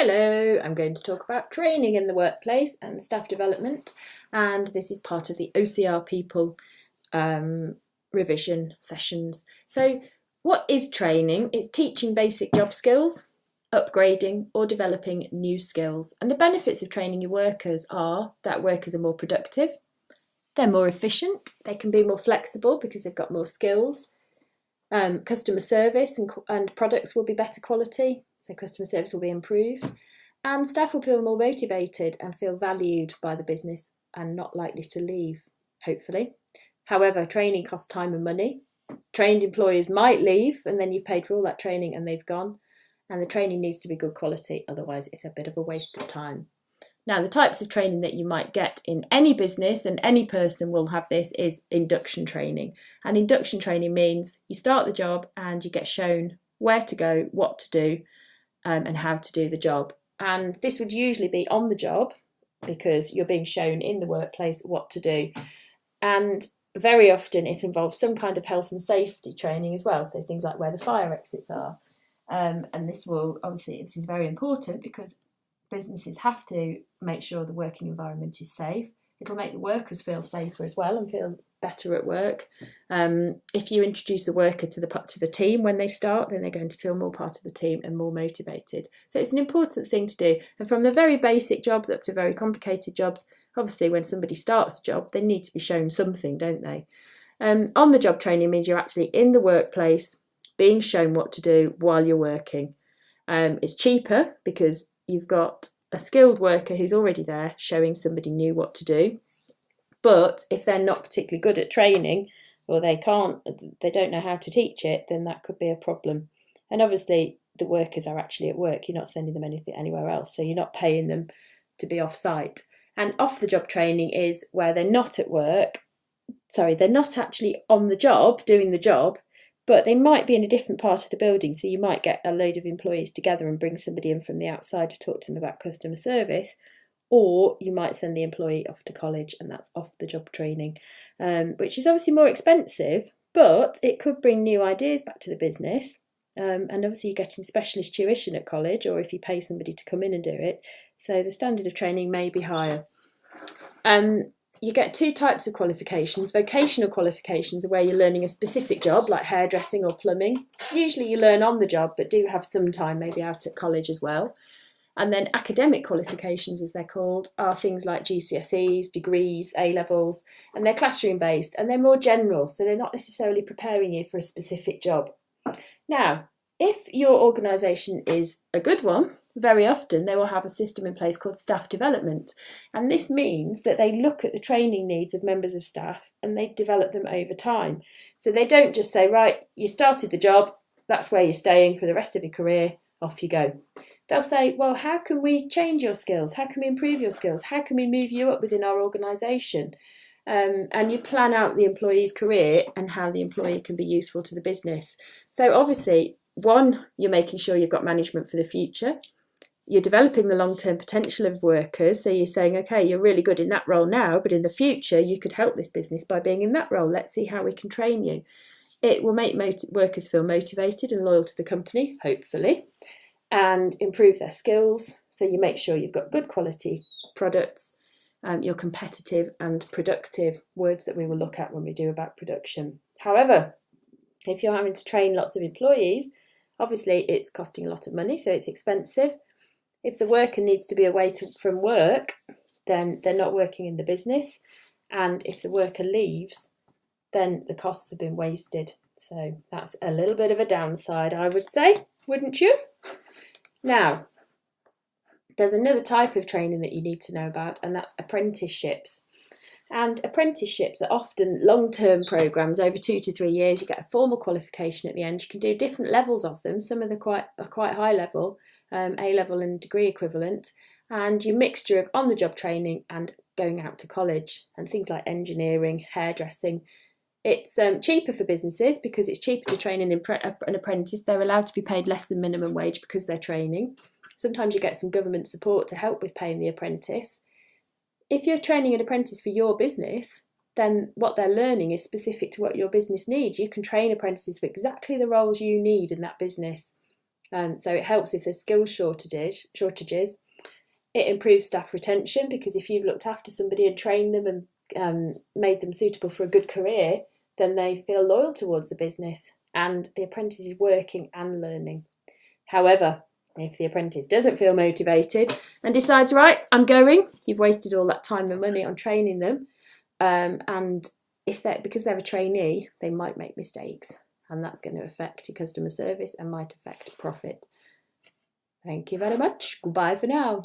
Hello, I'm going to talk about training in the workplace and staff development, and this is part of the OCR people revision sessions. So what is training? It's teaching basic job skills, upgrading or developing new skills. And the benefits of training your workers are that workers are more productive, they're more efficient, they can be more flexible because they've got more skills. Customer service and products will be better quality, so customer service will be improved, and staff will feel more motivated and feel valued by the business and not likely to leave, hopefully. However, training costs time and money. Trained employees might leave and then you've paid for all that training and they've gone, and the training needs to be good quality, otherwise it's a bit of a waste of time. Now, the types of training that you might get in any business, and any person will have this, is induction training. And induction training means you start the job and you get shown where to go, what to do, and how to do the job. And this would usually be on the job because you're being shown in the workplace what to do. And very often it involves some kind of health and safety training as well, so things like where the fire exits are. And this is very important because businesses have to make sure the working environment is safe. It'll make the workers feel safer as well and feel better at work. If you introduce the worker to the team when they start, then they're going to feel more part of the team and more motivated. So it's an important thing to do. And from the very basic jobs up to very complicated jobs, obviously when somebody starts a job, they need to be shown something, don't they? On-the-job training means you're actually in the workplace being shown what to do while you're working. It's cheaper because you've got a skilled worker who's already there showing somebody new what to do. But if they're not particularly good at training, or they don't know how to teach it, then that could be a problem. And obviously the workers are actually at work. You're not sending them anywhere else, so you're not paying them to be off site. And off the job training is where they're not at work. They're not actually on the job doing the job, but they might be in a different part of the building. So you might get a load of employees together and bring somebody in from the outside to talk to them about customer service, or you might send the employee off to college, and that's off the job training, which is obviously more expensive, but it could bring new ideas back to the business. And obviously you're getting specialist tuition at college, or if you pay somebody to come in and do it, so the standard of training may be higher. You get two types of qualifications. Vocational qualifications are where you're learning a specific job like hairdressing or plumbing. Usually you learn on the job, but do have some time maybe out at college as well. And then academic qualifications, as they're called, are things like GCSEs, degrees, A-levels, and they're classroom based and they're more general, so they're not necessarily preparing you for a specific job. Now, if your organisation is a good one, very often they will have a system in place called staff development. And this means that they look at the training needs of members of staff and they develop them over time. So they don't just say, right, you started the job, that's where you're staying for the rest of your career, off you go. They'll say, well, how can we change your skills? How can we improve your skills? How can we move you up within our organisation? And you plan out the employee's career and how the employee can be useful to the business. So obviously, one, you're making sure you've got management for the future. You're developing the long-term potential of workers. So you're saying, okay, you're really good in that role now, but in the future, you could help this business by being in that role. Let's see how we can train you. It will make workers feel motivated and loyal to the company, hopefully, and improve their skills. So you make sure you've got good quality products. You're competitive and productive, words that we will look at when we do about production. However, if you're having to train lots of employees, obviously it's costing a lot of money, so it's expensive. If the worker needs to be away from work, then they're not working in the business. And if the worker leaves, then the costs have been wasted. So that's a little bit of a downside, I would say, wouldn't you? Now, there's another type of training that you need to know about, and that's apprenticeships. And apprenticeships are often long-term programs over 2 to 3 years. You get a formal qualification at the end. You can do different levels of them. Some of them are quite high level, A-level and degree equivalent. And your mixture of on-the-job training and going out to college, and things like engineering, hairdressing. It's cheaper for businesses because it's cheaper to train an apprentice. They're allowed to be paid less than minimum wage because they're training. Sometimes you get some government support to help with paying the apprentice. If you're training an apprentice for your business, then what they're learning is specific to what your business needs. You can train apprentices for exactly the roles you need in that business. So it helps if there's skills shortages. It improves staff retention, because if you've looked after somebody and trained them and made them suitable for a good career, then they feel loyal towards the business and the apprentice is working and learning. However, if the apprentice doesn't feel motivated and decides, right, I'm going, you've wasted all that time and money on training them, and because they're a trainee, they might make mistakes, and that's going to affect your customer service and might affect profit. Thank you very much. Goodbye for now.